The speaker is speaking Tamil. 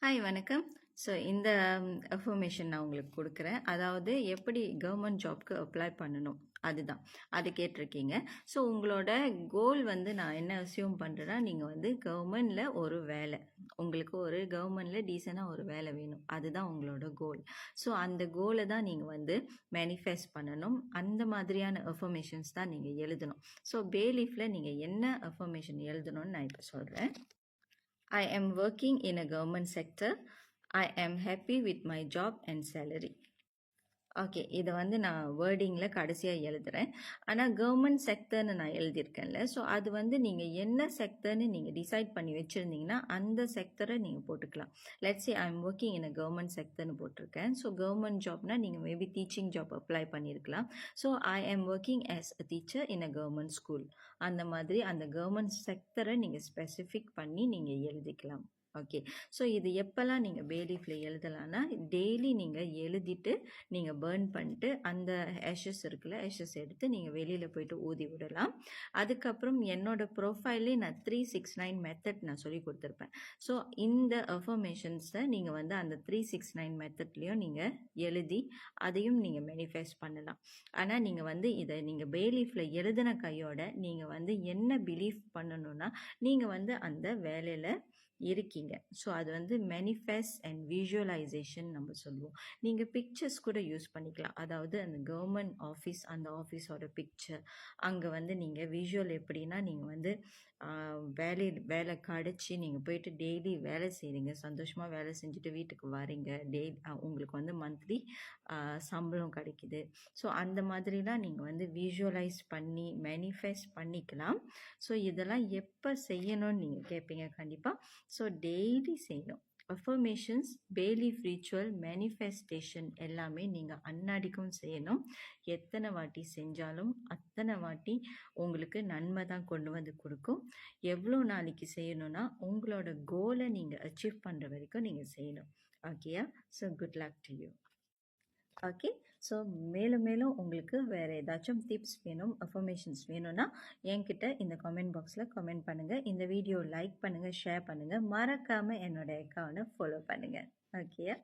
ஹாய் வணக்கம். ஸோ இந்த இன்ஃபர்மேஷன் நான் உங்களுக்கு கொடுக்குறேன். அதாவது எப்படி கவர்மெண்ட் ஜாப்க்கு அப்ளை பண்ணணும் அதுதான். அது கேட்டிருக்கீங்க. ஸோ உங்களோட கோல் வந்து நான் என்ன அஸ்யூம் பண்ணுறேன்னா, நீங்கள் வந்து கவர்மெண்டில் ஒரு வேலை, உங்களுக்கு ஒரு கவர்மெண்டில் டீசெண்டாக ஒரு வேலை வேணும். அதுதான் உங்களோட கோல். ஸோ அந்த கோலை தான் நீங்கள் வந்து மேனிஃபெஸ்ட் பண்ணணும். அந்த மாதிரியான இன்ஃபர்மேஷன்ஸ் தான் நீங்கள் எழுதணும். ஸோ பேலீஃபில் நீங்கள் என்ன இன்ஃபர்மேஷன் எழுதணும்னு நான் இப்போ சொல்கிறேன். I am working in a government sector. I am happy with my job and salary. Okay, இதை வந்து நான் வேர்டிங்கில் கடைசியாக எழுதுகிறேன். ஆனால் கவர்மெண்ட் செக்டர்னு நான் எழுதியிருக்கேன்ல, ஸோ அது வந்து நீங்கள் என்ன செக்டர்னு நீங்கள் டிசைட் பண்ணி வச்சுருந்தீங்கன்னா அந்த செக்டரை நீங்கள் போட்டுக்கலாம். Let's say I am working in a government செக்டர்னு போட்டிருக்கேன். ஸோ கவர்மெண்ட் ஜாப்னா நீங்கள் மேபி டீச்சிங் ஜாப் அப்ளை பண்ணியிருக்கலாம். So I am working as a teacher in a government school. அந்த மாதிரி அந்த கவர்மெண்ட் செக்டரை நீங்கள் ஸ்பெசிஃபிக் பண்ணி நீங்கள் எழுதிக்கலாம். ஓகே, ஸோ இது எப்போல்லாம் நீங்கள் பேலீஃபில் எழுதலான்னா, டெய்லி நீங்கள் எழுதிட்டு நீங்கள் பர்ன் பண்ணிட்டு அந்த ஆஷஸ் இருக்குல்ல, ஆஷஸ் எடுத்து நீங்கள் வெளியில் போயிட்டு ஊதி விடலாம். அதுக்கப்புறம் என்னோட ப்ரொஃபைல்லே நான் 369 மெத்தட் நான் சொல்லி கொடுத்துருப்பேன். ஸோ இந்த அஃபர்மேஷன்ஸை நீங்கள் வந்து அந்த 369 மெத்தட்லேயும் நீங்கள் எழுதி அதையும் நீங்கள் மேனிஃபெஸ்ட் பண்ணலாம். ஆனால் நீங்கள் வந்து இதை நீங்கள் பேலீஃபில் எழுதின கையோட நீங்கள் வந்து என்ன பிலீவ் பண்ணணும்னா, நீங்கள் வந்து அந்த வேலையில் இருக்கீங்க. ஸோ அது வந்து மேனிஃபெஸ்ட் அண்ட் விஷுவலைசேஷன் நம்ம சொல்லுவோம். நீங்கள் பிக்சர்ஸ் கூட யூஸ் பண்ணிக்கலாம். அதாவது அந்த கவர்மெண்ட் ஆஃபீஸ், அந்த ஆஃபீஸோட பிக்சர், அங்கே வந்து நீங்கள் விஷுவல் எப்படின்னா, நீங்கள் வந்து வேலை கிடச்சி நீங்கள் போயிட்டு டெய்லி வேலை செய்கிறீங்க, சந்தோஷமாக வேலை செஞ்சுட்டு வீட்டுக்கு வரீங்க, உங்களுக்கு வந்து மந்த்லி சம்பளம் கிடைக்குது. ஸோ அந்த மாதிரிலாம் நீங்கள் வந்து விஷுவலைஸ் பண்ணி மேனிஃபெஸ்ட் பண்ணிக்கலாம். ஸோ இதெல்லாம் எப்போ செய்யணும்னு நீங்கள் கேட்பீங்க கண்டிப்பாக. ஸோ டெய்லி செய்யணும். அஃபர்மேஷன்ஸ், பேலீஃப் ரிச்சுவல், மேனிஃபெஸ்டேஷன் எல்லாமே நீங்கள் அன்னாடிக்கும் செய்யணும். எத்தனை வாட்டி செஞ்சாலும் அத்தனை வாட்டி உங்களுக்கு நன்மை தான் கொண்டு வந்து கொடுக்கும். எவ்வளோ நாளைக்கு செய்யணும்னா, உங்களோட கோலை நீங்கள் அச்சீவ் பண்ணுற வரைக்கும் நீங்கள் செய்யணும். ஓகேயா? So good luck to you. Okay, so மேலும் மேலும் உங்களுக்கு வேறு ஏதாச்சும் டிப்ஸ் வேணும், அஃபர்மேஷன்ஸ் வேணும்னா என்கிட்ட இந்த கமெண்ட் பாக்ஸில் கமெண்ட் பண்ணுங்கள். இந்த வீடியோ லைக் பண்ணுங்கள், ஷேர் பண்ணுங்கள். மறக்காமல் என்னோட அக்கௌண்ட்டை ஃபாலோ பண்ணுங்கள். ஓகேயா?